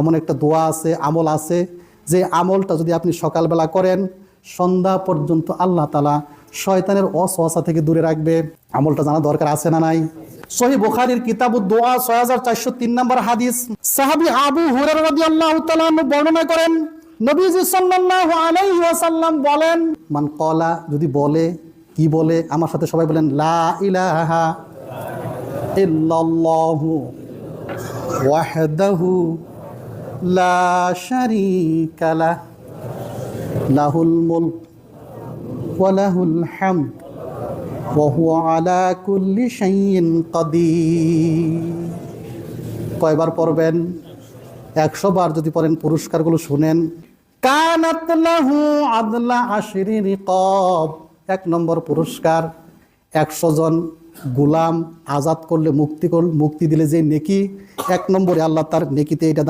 এমন একটা দোয়া আছে, আমল আছে, যে আমলটা যদি আপনি সকালবেলা করেন সন্ধ্যা পর্যন্ত আল্লাহ তাআলা শয়তানের ওয়াসওয়াসা থেকে দূরে রাখবে। আমলটা জানা দরকার আছে না নাই? সহিহ বুখারীর কিতাবুদ দোয়া ৬৪০৩ নম্বর হাদিস, সাহাবী আবু হুরায়রা রাদিয়াল্লাহু তাআলা বর্ণনা করেন, নবীজি সাল্লাল্লাহু আলাইহি ওয়াসাল্লাম বলেন, মান ক্বালা, যদি বলে, কি বলে? আমার সাথে সবাই বলেন, লা ইলাহা ইল্লাল্লাহু ওয়াহদাহু লা শারীকা লাহ লাহুল মুলক ওয়া লাহুল হামদ ওয়া হুয়া আলা কুল্লি শাইইন কাদির। কয়বার পড়বেন? ১০০ বার যদি পড়েন পুরস্কারগুলো শুনেন। কানাত লাহু আদলা আশরি রিকাব, ১ নম্বর পুরস্কার, ১০০ জন গোলাম আজাদ করলে, মুক্তি দিলে যে নেকি, ১ নম্বরে আল্লাহ তার নেকিতে এটা